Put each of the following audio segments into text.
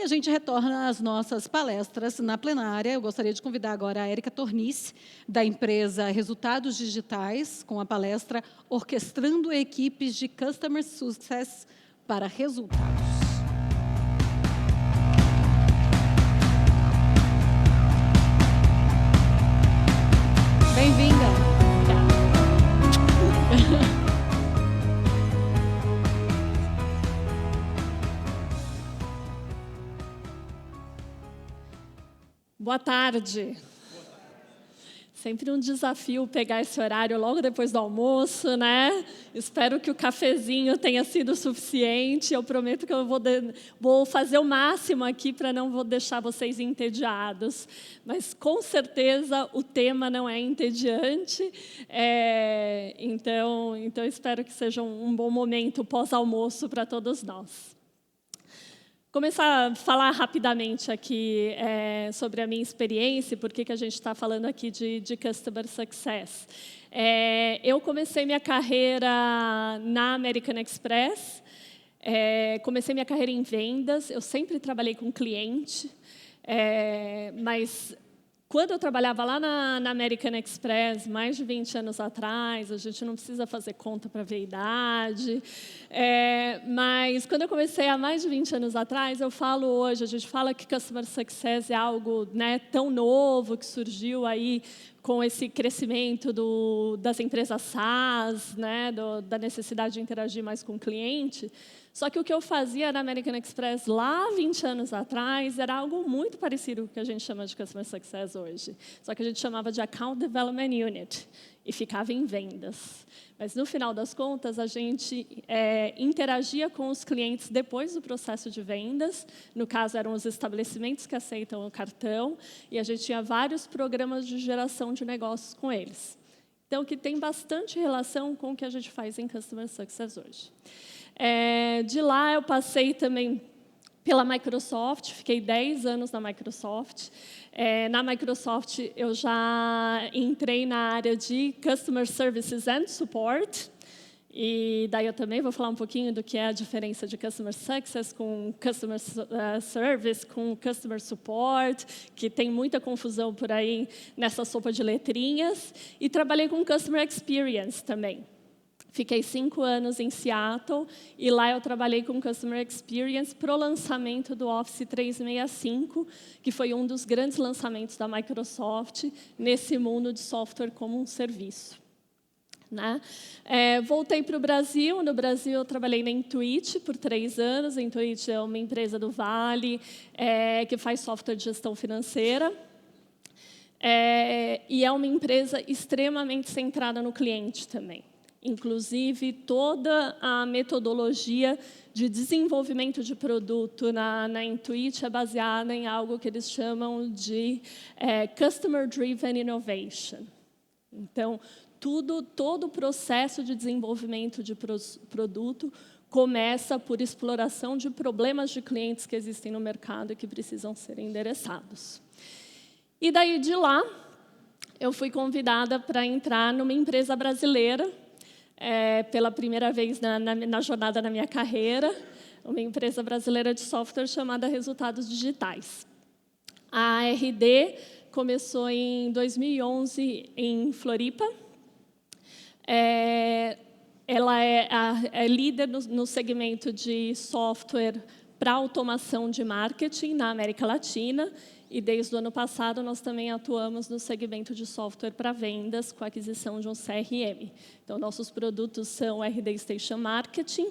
E a gente retorna às nossas palestras na plenária. Eu gostaria de convidar agora a Érica Tornice, da empresa Resultados Digitais, com a palestra Orquestrando Equipes de Customer Success para Resultados. Bem-vinda. Boa tarde. Sempre um desafio pegar esse horário logo depois do almoço, né? Espero que o cafezinho tenha sido suficiente. Eu prometo que eu vou fazer o máximo aqui para não vou deixar vocês entediados. Mas, com certeza, o tema não é entediante. Então, espero que seja um bom momento pós-almoço para todos nós. Começar a falar rapidamente aqui sobre a minha experiência, por que a gente está falando aqui de Customer Success. Eu comecei minha carreira na American Express, comecei minha carreira em vendas, eu sempre trabalhei com cliente, mas quando eu trabalhava lá na American Express, mais de 20 anos atrás, a gente não precisa fazer conta para ver a idade, mas quando eu comecei há mais de 20 anos atrás, eu falo hoje, a gente fala que Customer Success é algo, né, tão novo, que surgiu aí com esse crescimento das empresas SaaS, né, da necessidade de interagir mais com o cliente. Só que o que eu fazia na American Express lá 20 anos atrás era algo muito parecido com o que a gente chama de Customer Success hoje. Só que a gente chamava de Account Development Unit e ficava em vendas. Mas, no final das contas, a gente interagia com os clientes depois do processo de vendas. No caso, eram os estabelecimentos que aceitam o cartão. E a gente tinha vários programas de geração de negócios com eles. Então, que tem bastante relação com o que a gente faz em Customer Success hoje. De lá, eu passei também pela Microsoft, fiquei 10 anos na Microsoft. Na Microsoft, eu já entrei na área de Customer Services and Support. E daí eu também vou falar um pouquinho do que é a diferença de Customer Success com Customer Service, com Customer Support, que tem muita confusão por aí nessa sopa de letrinhas. E trabalhei com Customer Experience também. Fiquei 5 anos em Seattle e lá eu trabalhei com Customer Experience para o lançamento do Office 365, que foi um dos grandes lançamentos da Microsoft nesse mundo de software como um serviço. Né? Voltei para o Brasil. No Brasil, eu trabalhei na Intuit por 3 anos. A Intuit é uma empresa do Vale que faz software de gestão financeira. E é uma empresa extremamente centrada no cliente também. Inclusive, toda a metodologia de desenvolvimento de produto na Intuit é baseada em algo que eles chamam de Customer Driven Innovation. Então, todo o processo de desenvolvimento de produto começa por exploração de problemas de clientes que existem no mercado e que precisam ser endereçados. E daí, de lá, eu fui convidada para entrar numa empresa brasileira, pela primeira vez na jornada da minha carreira, uma empresa brasileira de software chamada Resultados Digitais. A RD começou em 2011 em Floripa. Ela é líder no segmento de software para automação de marketing na América Latina. E, desde o ano passado, nós também atuamos no segmento de software para vendas, com a aquisição de um CRM. Então, nossos produtos são o RD Station Marketing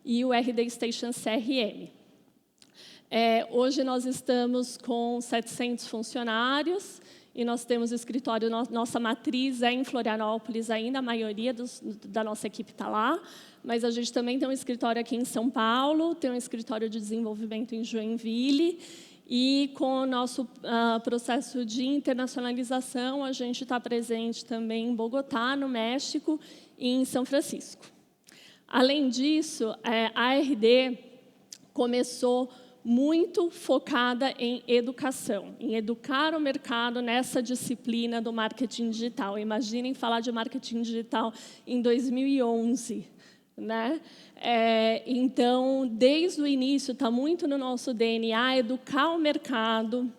e o RD Station CRM. Hoje, nós estamos com 700 funcionários e nós temos escritório, nossa matriz é em Florianópolis ainda, a maioria da nossa equipe está lá, mas a gente também tem um escritório aqui em São Paulo, tem um escritório de desenvolvimento em Joinville. E, com o nosso processo de internacionalização, a gente está presente também em Bogotá, no México, e em São Francisco. Além disso, a RD começou muito focada em educação, em educar o mercado nessa disciplina do marketing digital. Imaginem falar de marketing digital em 2011. né? Então, desde o início, está muito no nosso DNA educar o mercado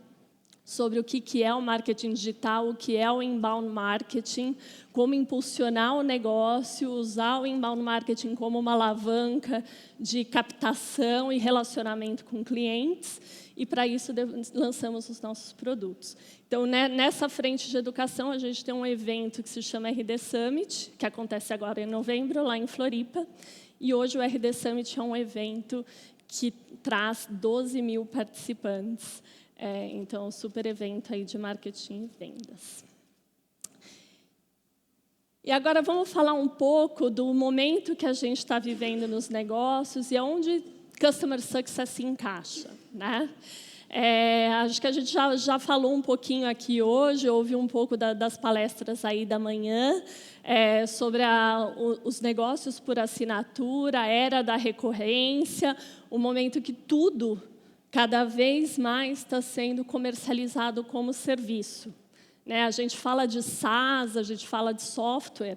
sobre o que é o marketing digital, o que é o inbound marketing, como impulsionar o negócio, usar o inbound marketing como uma alavanca de captação e relacionamento com clientes, e, para isso, lançamos os nossos produtos. Então, nessa frente de educação, a gente tem um evento que se chama RD Summit, que acontece agora em novembro, lá em Floripa, e hoje o RD Summit é um evento que traz 12 mil participantes. Então, super evento aí de marketing e vendas. E agora vamos falar um pouco do momento que a gente está vivendo nos negócios e aonde Customer Success se encaixa, né? Acho que a gente já falou um pouquinho aqui hoje, ouvi um pouco das palestras aí da manhã, sobre os negócios por assinatura, a era da recorrência, o momento que tudo cada vez mais está sendo comercializado como serviço, né? A gente fala de SaaS, a gente fala de software,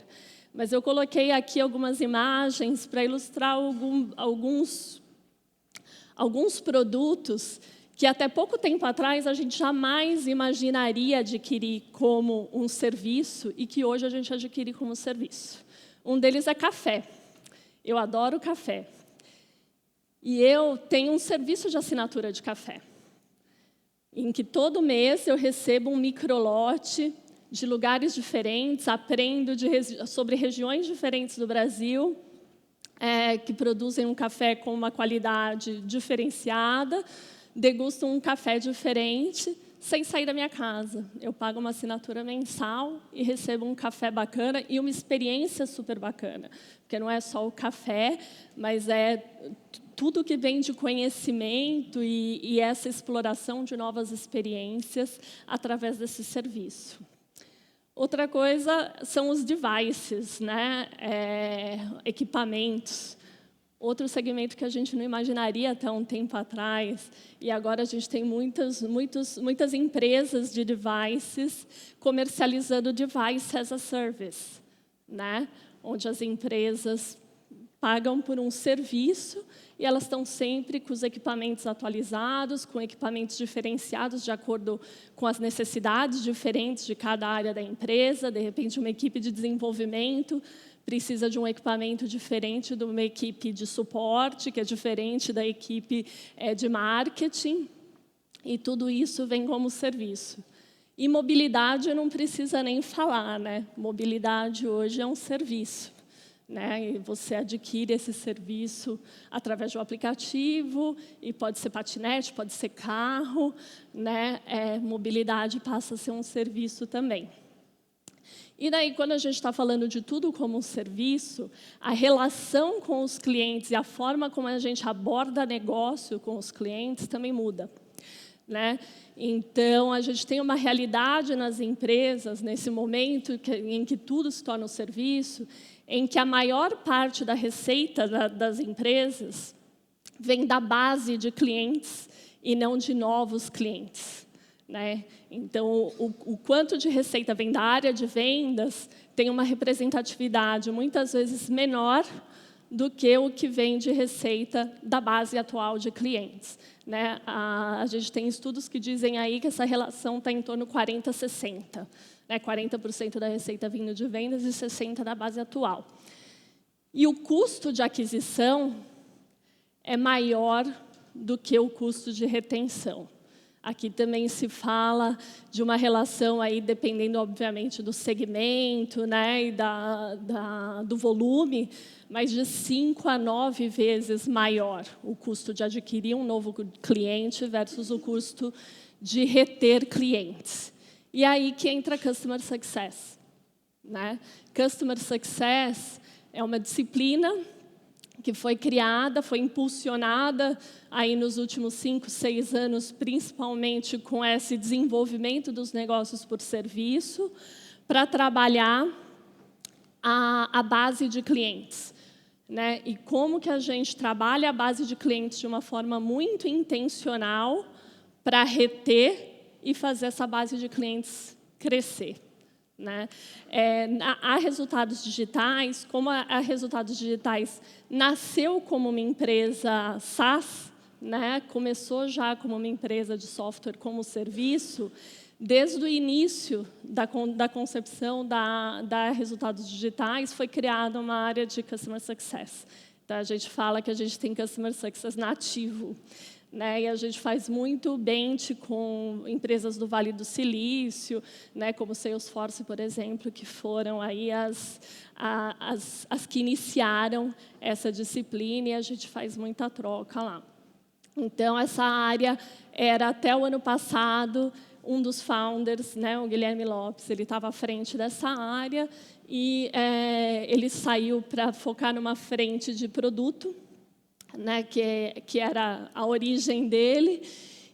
mas eu coloquei aqui algumas imagens para ilustrar alguns produtos que até pouco tempo atrás a gente jamais imaginaria adquirir como um serviço e que hoje a gente adquire como serviço. Um deles é café. Eu adoro café. E eu tenho um serviço de assinatura de café, em que todo mês eu recebo um microlote de lugares diferentes, aprendo sobre regiões diferentes do Brasil, que produzem um café com uma qualidade diferenciada, degustam um café diferente, sem sair da minha casa. Eu pago uma assinatura mensal e recebo um café bacana e uma experiência super bacana, porque não é só o café, mas tudo que vem de conhecimento e essa exploração de novas experiências através desse serviço. Outra coisa são os devices, né? Equipamentos. Outro segmento que a gente não imaginaria até um tempo atrás, e agora a gente tem muitas empresas de devices comercializando device as a service, né? Onde as empresas pagam por um serviço e elas estão sempre com os equipamentos atualizados, com equipamentos diferenciados de acordo com as necessidades diferentes de cada área da empresa. De repente, uma equipe de desenvolvimento precisa de um equipamento diferente de uma equipe de suporte, que é diferente da equipe de marketing, e tudo isso vem como serviço. E mobilidade não precisa nem falar, né? Mobilidade hoje é um serviço, né? E você adquire esse serviço através de um aplicativo, e pode ser patinete, pode ser carro, né? Mobilidade passa a ser um serviço também. E daí, quando a gente está falando de tudo como um serviço, a relação com os clientes e a forma como a gente aborda negócio com os clientes também muda, né? Então, a gente tem uma realidade nas empresas, nesse momento em que tudo se torna um serviço, em que a maior parte da receita das empresas vem da base de clientes e não de novos clientes, né? Então, o quanto de receita vem da área de vendas tem uma representatividade muitas vezes menor do que o que vem de receita da base atual de clientes, né? A gente tem estudos que dizem aí que essa relação está em torno de 40-60, né? 40% da receita vindo de vendas e 60% da base atual. E o custo de aquisição é maior do que o custo de retenção. Aqui também se fala de uma relação aí, dependendo, obviamente, do segmento, né, e do volume, mas de 5 a 9 vezes maior o custo de adquirir um novo cliente versus o custo de reter clientes. E aí que entra Customer Success, né? Customer Success é uma disciplina que foi criada, foi impulsionada aí nos últimos 5, 6 anos, principalmente com esse desenvolvimento dos negócios por serviço, para trabalhar a base de clientes, né? E como que a gente trabalha a base de clientes de uma forma muito intencional para reter e fazer essa base de clientes crescer, né? A Resultados Digitais, como a Resultados Digitais nasceu como uma empresa SaaS, né? Começou já como uma empresa de software como serviço, desde o início da concepção da Resultados Digitais, foi criada uma área de Customer Success. Então, a gente fala que a gente tem Customer Success nativo, né? E a gente faz muito bench com empresas do Vale do Silício, né? Como Salesforce, por exemplo, que foram aí as que iniciaram essa disciplina, e a gente faz muita troca lá. Então, essa área era, até o ano passado, um dos founders, né, o Guilherme Lopes, ele estava à frente dessa área e ele saiu para focar numa frente de produto, né, que era a origem dele,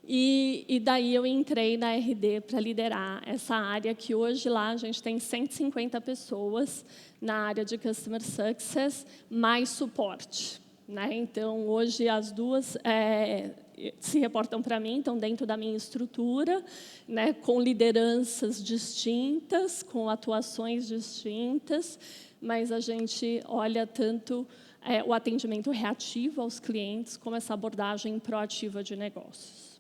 e daí eu entrei na RD para liderar essa área, que hoje lá a gente tem 150 pessoas na área de Customer Success, mais suporte, né? Então, hoje as duas se reportam para mim, estão dentro da minha estrutura, né, com lideranças distintas, com atuações distintas, mas a gente olha tanto o atendimento reativo aos clientes, como essa abordagem proativa de negócios.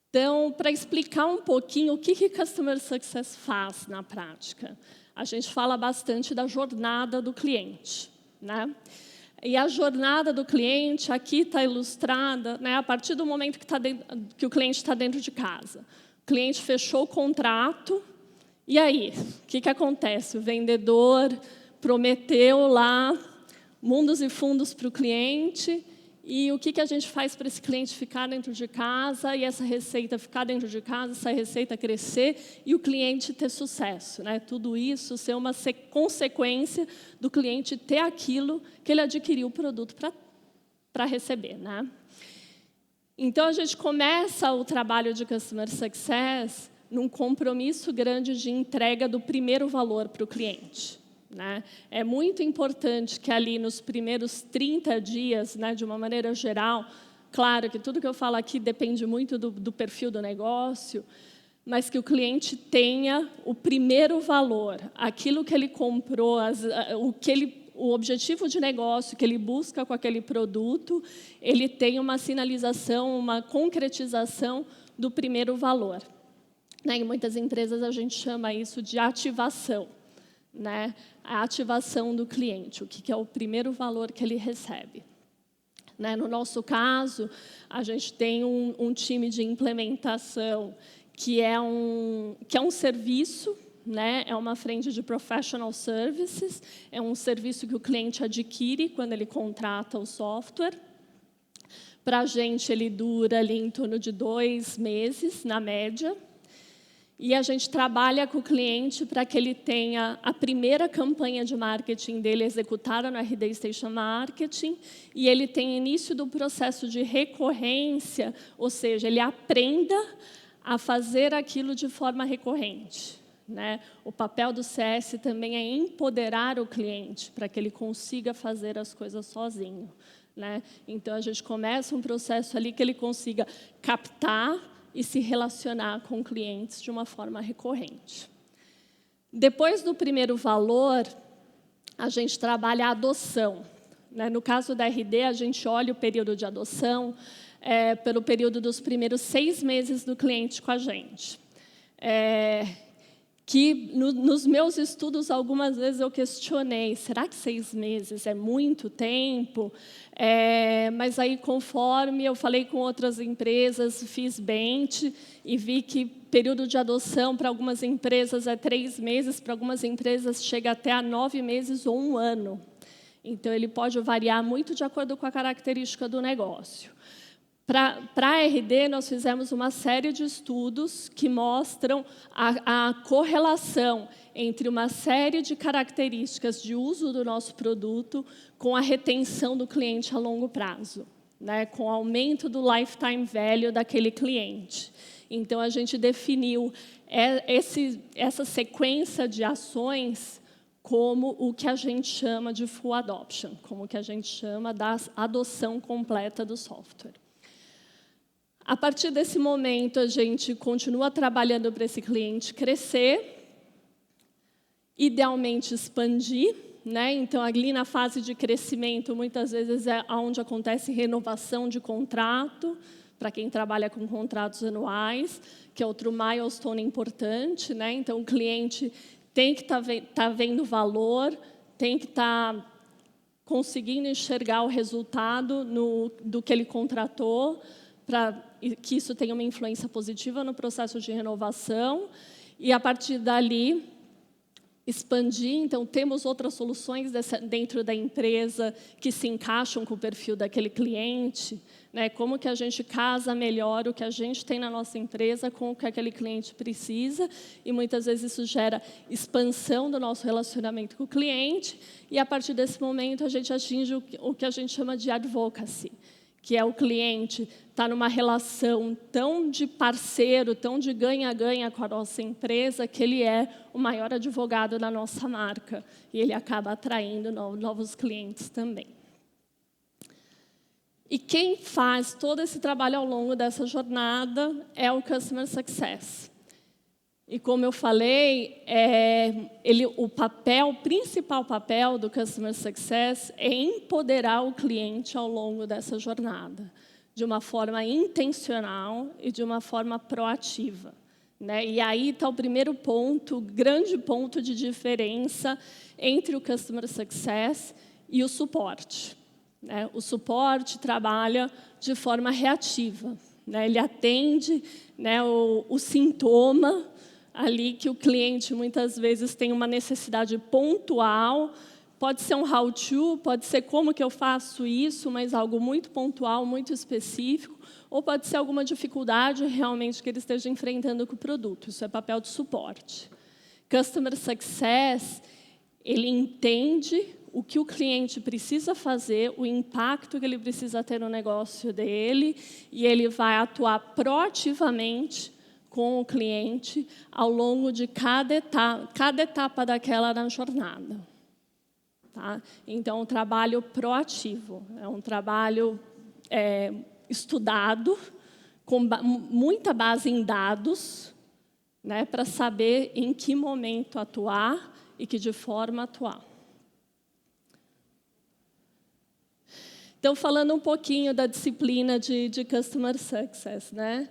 Então, para explicar um pouquinho o que Customer Success faz na prática, a gente fala bastante da jornada do cliente, né? E a jornada do cliente aqui está ilustrada, né, a partir do momento que o cliente está dentro de casa. O cliente fechou o contrato, e aí? O que acontece? O vendedor prometeu lá mundos e fundos para o cliente, e o que a gente faz para esse cliente ficar dentro de casa, e essa receita ficar dentro de casa, essa receita crescer, e o cliente ter sucesso, né? Tudo isso ser uma consequência do cliente ter aquilo que ele adquiriu o produto para receber, né? Então, a gente começa o trabalho de Customer Success num compromisso grande de entrega do primeiro valor para o cliente, né? É muito importante que ali nos primeiros 30 dias, né, de uma maneira geral, claro que tudo que eu falo aqui depende muito do perfil do negócio, mas que o cliente tenha o primeiro valor, aquilo que ele comprou, o objetivo de negócio que ele busca com aquele produto, ele tem uma sinalização, uma concretização do primeiro valor, né? Em muitas empresas a gente chama isso de ativação, né? A ativação do cliente, o que é o primeiro valor que ele recebe, né? No nosso caso, a gente tem um time de implementação que é um serviço, né? É uma frente de professional services, é um serviço que o cliente adquire quando ele contrata o software. Para a gente, ele dura ali em torno de 2 meses, na média. E a gente trabalha com o cliente para que ele tenha a primeira campanha de marketing dele executada no RD Station Marketing, e ele tenha início do processo de recorrência, ou seja, ele aprenda a fazer aquilo de forma recorrente, né? O papel do CS também é empoderar o cliente para que ele consiga fazer as coisas sozinho, né? Então, a gente começa um processo ali que ele consiga captar e se relacionar com clientes de uma forma recorrente. Depois do primeiro valor, a gente trabalha a adoção, né? No caso da RD, a gente olha o período de adoção pelo período dos primeiros 6 meses do cliente com a gente. Que nos meus estudos, algumas vezes eu questionei, será que 6 meses é muito tempo? Mas aí, conforme eu falei com outras empresas, fiz bench e vi que período de adoção para algumas empresas é 3 meses, para algumas empresas chega até a 9 meses ou 1 ano. Então, ele pode variar muito de acordo com a característica do negócio. Para a RD, nós fizemos uma série de estudos que mostram a correlação entre uma série de características de uso do nosso produto com a retenção do cliente a longo prazo, né? Com o aumento do lifetime value daquele cliente. Então, a gente definiu essa sequência de ações como o que a gente chama de full adoption, como o que a gente chama da adoção completa do software. A partir desse momento, a gente continua trabalhando para esse cliente crescer, idealmente expandir, né? Então, ali na fase de crescimento, muitas vezes é onde acontece renovação de contrato, para quem trabalha com contratos anuais, que é outro milestone importante, né? Então, o cliente tem que estar vendo valor, tem que estar conseguindo enxergar o resultado do que ele contratou, para que isso tenha uma influência positiva no processo de renovação, e, a partir dali, expandir. Então, temos outras soluções dentro da empresa que se encaixam com o perfil daquele cliente, né? Como que a gente casa melhor o que a gente tem na nossa empresa com o que aquele cliente precisa, e muitas vezes isso gera expansão do nosso relacionamento com o cliente, e, a partir desse momento, a gente atinge o que a gente chama de advocacy, que é o cliente estar numa relação tão de parceiro, tão de ganha-ganha com a nossa empresa, que ele é o maior advogado da nossa marca, e ele acaba atraindo novos clientes também. E quem faz todo esse trabalho ao longo dessa jornada é o Customer Success. E, como eu falei, o principal papel do Customer Success é empoderar o cliente ao longo dessa jornada, de uma forma intencional e de uma forma proativa, né? E aí está o primeiro ponto, o grande ponto de diferença entre o Customer Success e o suporte, né? O suporte trabalha de forma reativa, né? Ele atende, né, o sintoma ali que o cliente muitas vezes tem uma necessidade pontual. Pode ser um how-to, pode ser como que eu faço isso, mas algo muito pontual, muito específico, ou pode ser alguma dificuldade realmente que ele esteja enfrentando com o produto. Isso é papel de suporte. Customer Success, ele entende o que o cliente precisa fazer, o impacto que ele precisa ter no negócio dele, e ele vai atuar proativamente com o cliente ao longo de cada etapa daquela na jornada. Tá? Então, um trabalho proativo, é um trabalho estudado, com muita base em dados, né, para saber em que momento atuar e que de forma atuar. Então, falando um pouquinho da disciplina de Customer Success, né?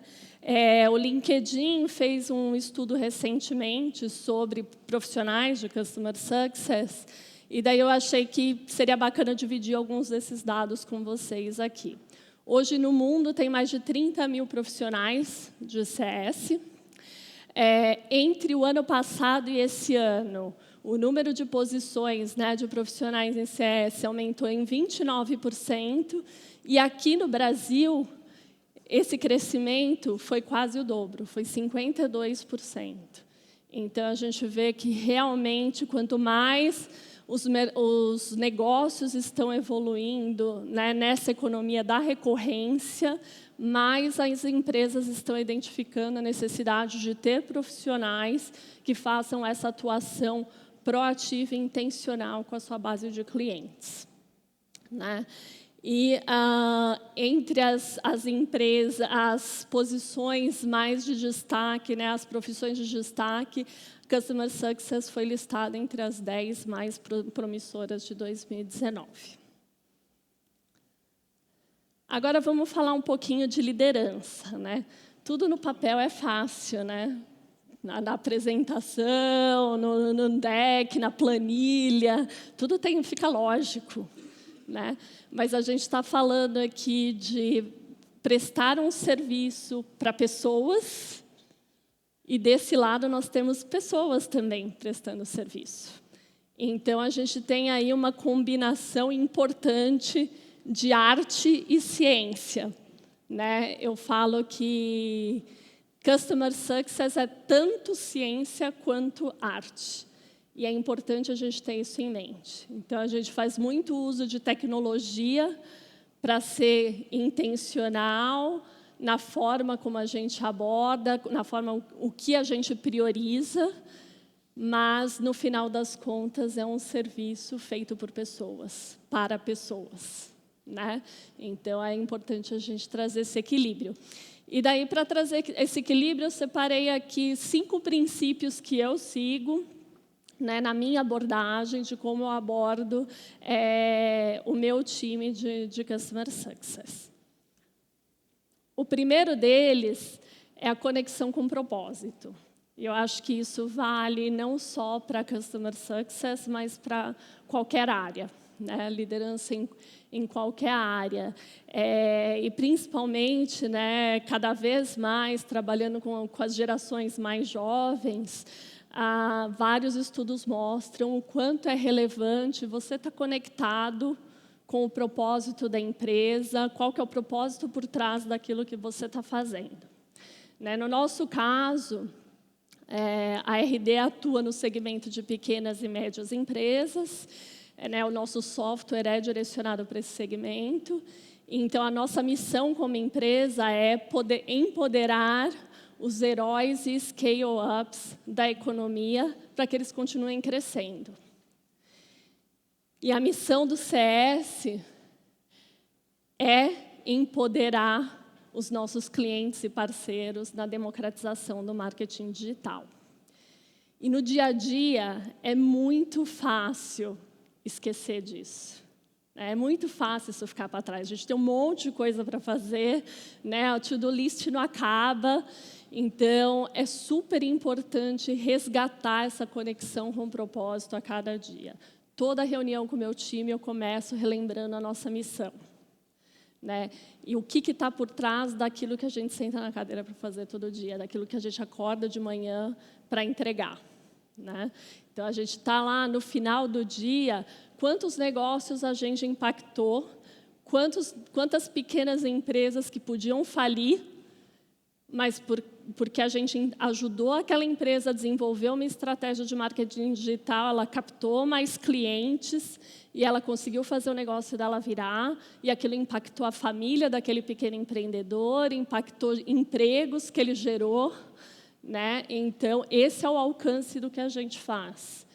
O LinkedIn fez um estudo recentemente sobre profissionais de Customer Success, e daí eu achei que seria bacana dividir alguns desses dados com vocês aqui. Hoje, no mundo, tem mais de 30 mil profissionais de CS. Entre o ano passado e esse ano, o número de posições, né, de profissionais em CS aumentou em 29%, e aqui no Brasil, esse crescimento foi quase o dobro, foi 52%. Então, a gente vê que, realmente, quanto mais os negócios estão evoluindo, né, nessa economia da recorrência, mais as empresas estão identificando a necessidade de ter profissionais que façam essa atuação proativa e intencional com a sua base de clientes, né? E entre as empresas, as posições mais de destaque, né, as profissões de destaque, Customer Success foi listada entre as 10 mais promissoras de 2019. Agora vamos falar um pouquinho de liderança, né? Tudo no papel é fácil, né? Na apresentação, no deck, na planilha, tudo fica lógico, né? Mas a gente está falando aqui de prestar um serviço para pessoas, e desse lado nós temos pessoas também prestando serviço. Então, a gente tem aí uma combinação importante de arte e ciência, né? Eu falo que Customer Success é tanto ciência quanto arte. E é importante a gente ter isso em mente. Então, a gente faz muito uso de tecnologia para ser intencional na forma como a gente aborda, na forma o que a gente prioriza, mas, no final das contas, é um serviço feito por pessoas, para pessoas, né? Então, é importante a gente trazer esse equilíbrio. E daí, para trazer esse equilíbrio, eu separei aqui 5 princípios que eu sigo né, na minha abordagem de como eu abordo o meu time de Customer Success. O primeiro deles é a conexão com o propósito. E eu acho que isso vale não só para Customer Success, mas para qualquer área, né? Liderança em qualquer área. E, principalmente, né, cada vez mais, trabalhando com as gerações mais jovens, vários estudos mostram o quanto é relevante você estar conectado com o propósito da empresa, qual que é o propósito por trás daquilo que você está fazendo. Né? No nosso caso, a RD atua no segmento de pequenas e médias empresas, né? O nosso software é direcionado para esse segmento, então a nossa missão como empresa é poder empoderar os heróis e scale-ups da economia para que eles continuem crescendo. E a missão do CS é empoderar os nossos clientes e parceiros na democratização do marketing digital. E no dia a dia é muito fácil esquecer disso. É muito fácil isso ficar para trás. A gente tem um monte de coisa para fazer, né? O to-do list não acaba. Então, é super importante resgatar essa conexão com o propósito a cada dia. Toda reunião com o meu time, eu começo relembrando a nossa missão. Né? E o que está por trás daquilo que a gente senta na cadeira para fazer todo dia, daquilo que a gente acorda de manhã para entregar. Né? Então, a gente está lá no final do dia, quantos negócios a gente impactou, quantas pequenas empresas que podiam falir, mas porque a gente ajudou aquela empresa a desenvolver uma estratégia de marketing digital, ela captou mais clientes e ela conseguiu fazer o negócio dela virar, e aquilo impactou a família daquele pequeno empreendedor, impactou empregos que ele gerou. Né? Então, esse é o alcance do que a gente faz.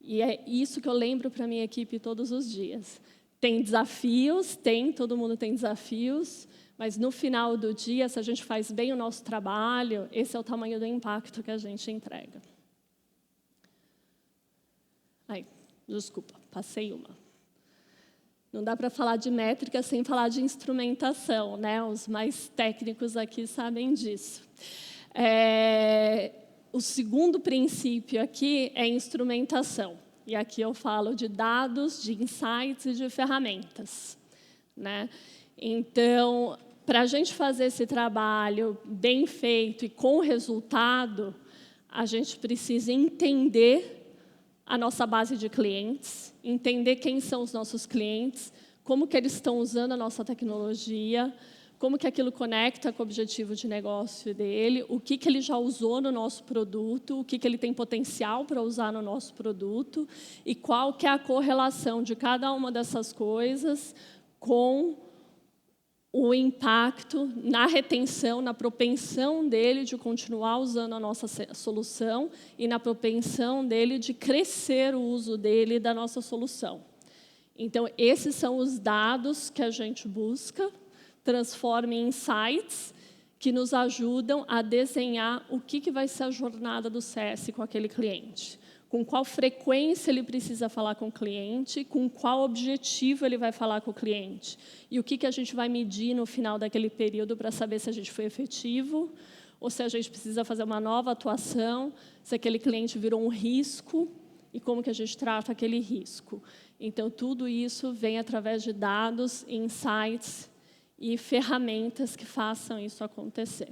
E é isso que eu lembro para a minha equipe todos os dias. Tem desafios, todo mundo tem desafios, mas no final do dia, se a gente faz bem o nosso trabalho, esse é o tamanho do impacto que a gente entrega. Desculpa, passei uma. Não dá para falar de métrica sem falar de instrumentação, né? Os mais técnicos aqui sabem disso. O segundo princípio aqui é instrumentação. E aqui eu falo de dados, de insights e de ferramentas. Né? Então, para a gente fazer esse trabalho bem feito e com resultado, a gente precisa entender a nossa base de clientes, entender quem são os nossos clientes, como que eles estão usando a nossa tecnologia, como que aquilo conecta com o objetivo de negócio dele, o que ele já usou no nosso produto, o que ele tem potencial para usar no nosso produto e qual que é a correlação de cada uma dessas coisas com o impacto na retenção, na propensão dele de continuar usando a nossa solução e na propensão dele de crescer o uso dele da nossa solução. Então, esses são os dados que a gente busca, transforma em insights que nos ajudam a desenhar o que vai ser a jornada do CS com aquele cliente. Com qual frequência ele precisa falar com o cliente, com qual objetivo ele vai falar com o cliente. E o que a gente vai medir no final daquele período para saber se a gente foi efetivo, ou se a gente precisa fazer uma nova atuação, se aquele cliente virou um risco, e como que a gente trata aquele risco. Então, tudo isso vem através de dados, insights e ferramentas que façam isso acontecer.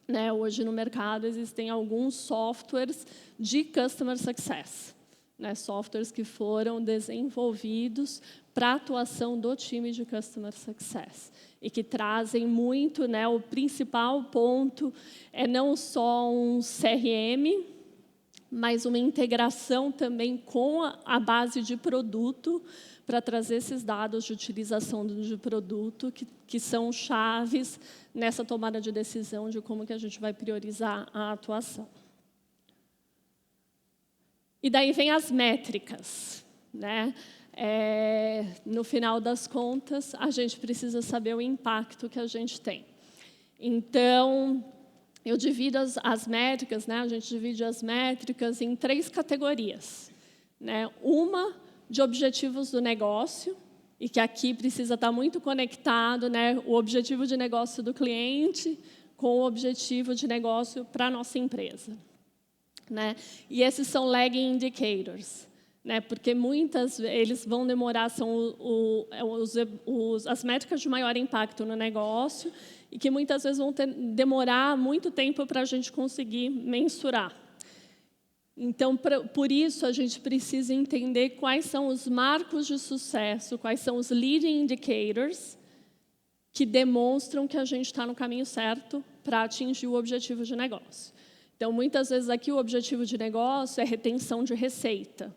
Né? Hoje, no mercado, existem alguns softwares de Customer Success, né? Softwares que foram desenvolvidos para a atuação do time de Customer Success e que trazem muito, né? O principal ponto é não só um CRM, mas uma integração também com a base de produto para trazer esses dados de utilização de produto que são chaves nessa tomada de decisão de como que a gente vai priorizar a atuação. E daí vem as métricas. Né? No final das contas, a gente precisa saber o impacto que a gente tem. Então, eu divido as métricas, né? A gente divide as métricas em 3 categorias. né? Uma de objetivos do negócio, e que aqui precisa estar muito conectado, né? O objetivo de negócio do cliente com o objetivo de negócio para a nossa empresa, né? E esses são lagging indicators, né? Porque eles vão demorar, são as métricas de maior impacto no negócio e que muitas vezes vão demorar muito tempo para a gente conseguir mensurar. Então, por isso, a gente precisa entender quais são os marcos de sucesso, quais são os leading indicators que demonstram que a gente está no caminho certo para atingir o objetivo de negócio. Então, muitas vezes aqui o objetivo de negócio é retenção de receita,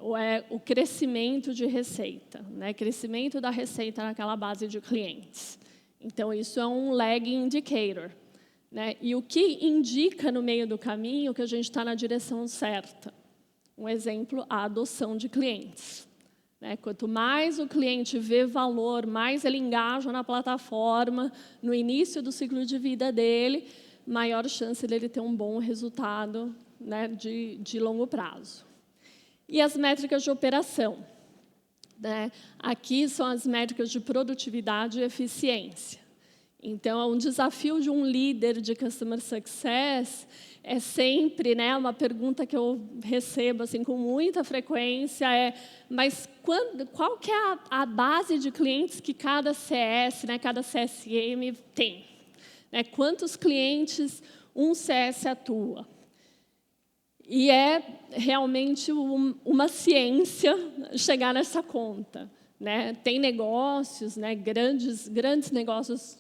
ou é o crescimento de receita, né? Crescimento da receita naquela base de clientes. Então, isso é um lagging indicator, né? E o que indica no meio do caminho que a gente está na direção certa? Um exemplo, a adoção de clientes, né? Quanto mais o cliente vê valor, mais ele engaja na plataforma, no início do ciclo de vida dele, maior chance dele ter um bom resultado, né, de longo prazo. E as métricas de operação, né? Aqui são as métricas de produtividade e eficiência. Então, um desafio de um líder de Customer Success é sempre, né, uma pergunta que eu recebo assim, com muita frequência, mas qual que é a base de clientes que cada CS, né, cada CSM tem? Né, quantos clientes um CS atua? E é realmente uma ciência chegar nessa conta, né? Tem negócios, né, grandes negócios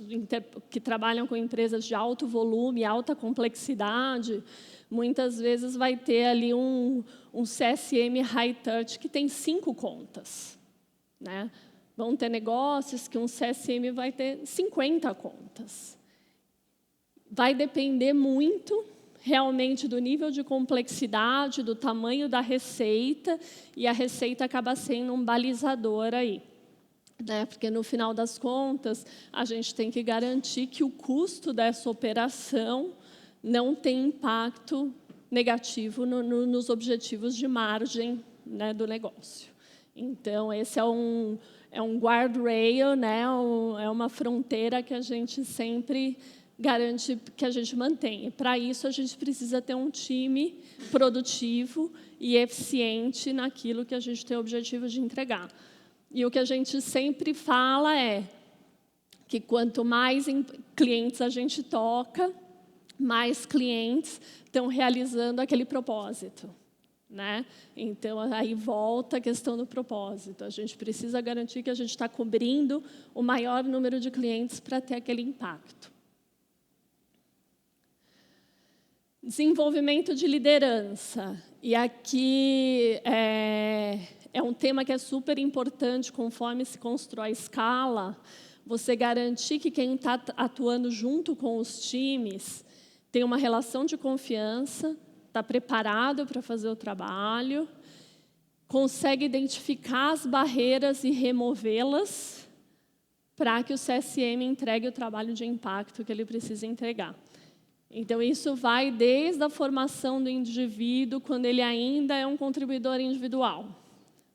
que trabalham com empresas de alto volume, alta complexidade. Muitas vezes vai ter ali um CSM high touch que tem 5 contas, né? Vão ter negócios que um CSM vai ter 50 contas. Vai depender muito realmente do nível de complexidade, do tamanho da receita, e a receita acaba sendo um balizador aí, né? Porque, no final das contas, a gente tem que garantir que o custo dessa operação não tem impacto negativo nos objetivos de margem, né, do negócio. Então, esse é um guardrail, né? É uma fronteira que a gente sempre garante que a gente mantenha. Para isso, a gente precisa ter um time produtivo e eficiente naquilo que a gente tem o objetivo de entregar. E o que a gente sempre fala é que quanto mais clientes a gente toca, mais clientes estão realizando aquele propósito, né? Então, aí volta a questão do propósito. A gente precisa garantir que a gente está cobrindo o maior número de clientes para ter aquele impacto. Desenvolvimento de liderança. E aqui é um tema que é super importante conforme se constrói escala. Você garantir que quem está atuando junto com os times tem uma relação de confiança, está preparado para fazer o trabalho, consegue identificar as barreiras e removê-las para que o CSM entregue o trabalho de impacto que ele precisa entregar. Então, isso vai desde a formação do indivíduo, quando ele ainda é um contribuidor individual,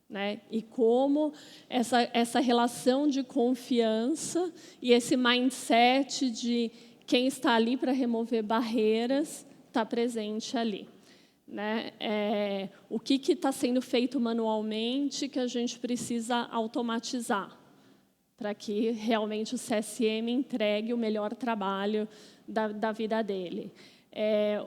né? E como essa relação de confiança e esse mindset de quem está ali para remover barreiras está presente ali, né? O que está sendo feito manualmente que a gente precisa automatizar para que realmente o CSM entregue o melhor trabalho da vida dele.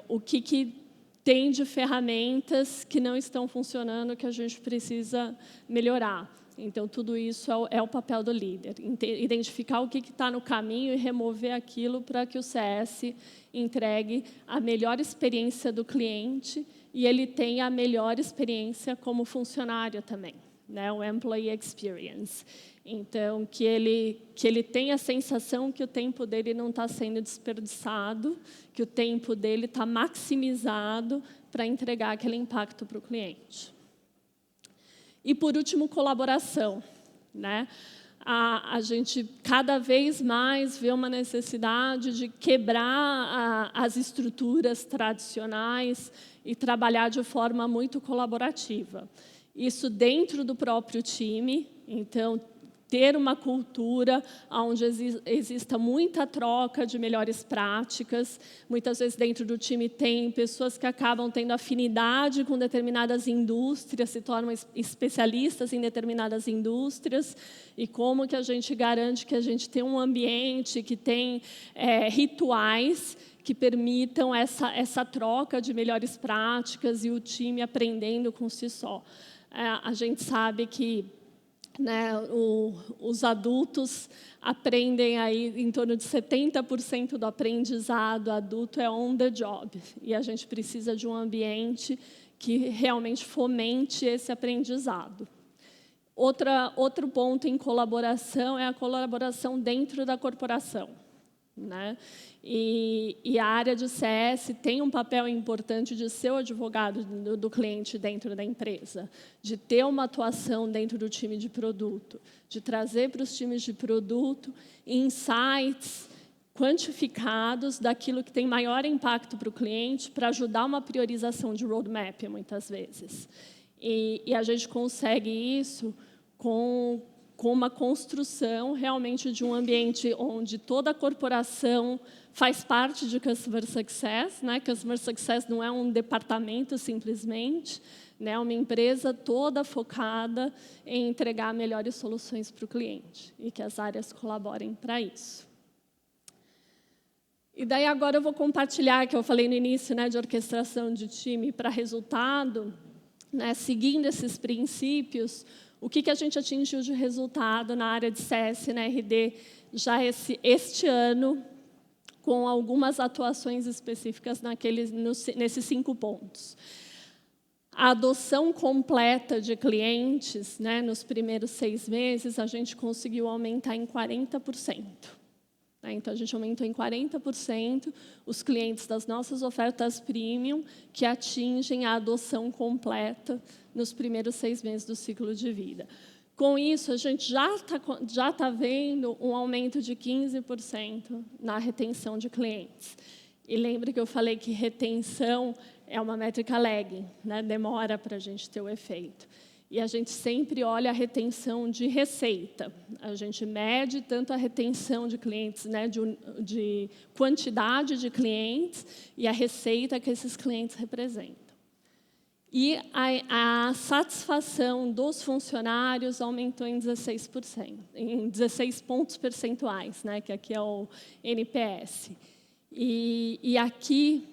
O que tem de ferramentas que não estão funcionando que a gente precisa melhorar. Então, tudo isso é o papel do líder. Identificar o que está no caminho e remover aquilo para que o CS entregue a melhor experiência do cliente e ele tenha a melhor experiência como funcionário também, né? O Employee Experience. Então, que ele tenha a sensação que o tempo dele não está sendo desperdiçado, que o tempo dele está maximizado para entregar aquele impacto para o cliente. E, por último, colaboração, né? a gente cada vez mais vê uma necessidade de quebrar as estruturas tradicionais e trabalhar de forma muito colaborativa. Isso dentro do próprio time, então, ter uma cultura onde exista muita troca de melhores práticas. Muitas vezes, dentro do time, tem pessoas que acabam tendo afinidade com determinadas indústrias, se tornam especialistas em determinadas indústrias. E como que a gente garante que a gente tem um ambiente que tem rituais que permitam essa troca de melhores práticas e o time aprendendo com si só. A gente sabe que os adultos aprendem aí em torno de 70% do aprendizado adulto é on the job. E a gente precisa de um ambiente que realmente fomente esse aprendizado. Outro ponto em colaboração é a colaboração dentro da corporação. E a área de CS tem um papel importante de ser o advogado do cliente dentro da empresa, de ter uma atuação dentro do time de produto, de trazer para os times de produto insights quantificados daquilo que tem maior impacto para o cliente, para ajudar uma priorização de roadmap, muitas vezes. E a gente consegue isso com uma construção realmente de um ambiente onde toda a corporação faz parte de Customer Success. Customer Success não é um departamento simplesmente, é uma empresa toda focada em entregar melhores soluções para o cliente e que as áreas colaborem para isso. E daí agora eu vou compartilhar, que eu falei no início, de orquestração de time para resultado, seguindo esses princípios. O que a gente atingiu de resultado na área de CS na RD já este ano, com algumas atuações específicas nesses 5 pontos. A adoção completa de clientes, nos primeiros 6 meses, a gente conseguiu aumentar em 40%. Então, a gente aumentou em 40% os clientes das nossas ofertas premium que atingem a adoção completa nos primeiros 6 meses do ciclo de vida. Com isso, a gente já tá vendo um aumento de 15% na retenção de clientes. E lembre que eu falei que retenção é uma métrica lagging, demora para a gente ter o efeito. E a gente sempre olha a retenção de receita. A gente mede tanto a retenção de clientes, de quantidade de clientes, e a receita que esses clientes representam. E a satisfação dos funcionários aumentou em 16%, em 16 pontos percentuais, que aqui é o NPS. E aqui,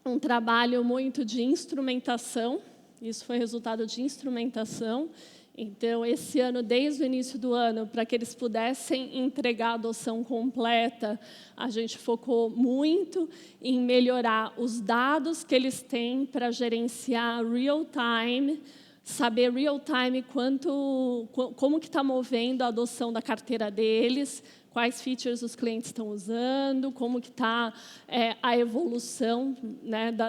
um trabalho muito de instrumentação. Isso foi resultado de instrumentação. Então, esse ano, desde o início do ano, para que eles pudessem entregar a adoção completa, a gente focou muito em melhorar os dados que eles têm para gerenciar real-time, saber real-time como que está movendo a adoção da carteira deles, quais features os clientes estão usando, como que está a evolução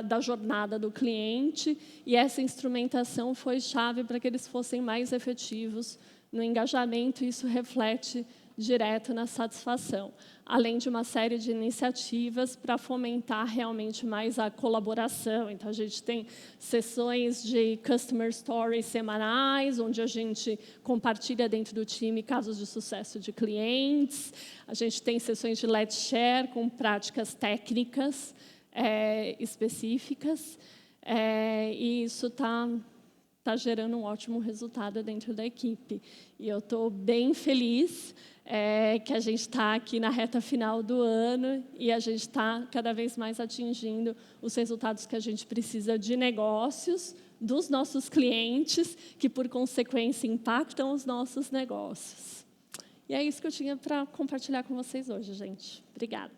da jornada do cliente. E essa instrumentação foi chave para que eles fossem mais efetivos no engajamento, e isso reflete direto na satisfação, além de uma série de iniciativas para fomentar realmente mais a colaboração. Então, a gente tem sessões de Customer Stories semanais, onde a gente compartilha dentro do time casos de sucesso de clientes. A gente tem sessões de Let's Share com práticas técnicas específicas. E isso está gerando um ótimo resultado dentro da equipe. E eu estou bem feliz que a gente está aqui na reta final do ano e a gente está cada vez mais atingindo os resultados que a gente precisa de negócios, dos nossos clientes, que, por consequência, impactam os nossos negócios. E é isso que eu tinha para compartilhar com vocês hoje, gente. Obrigada.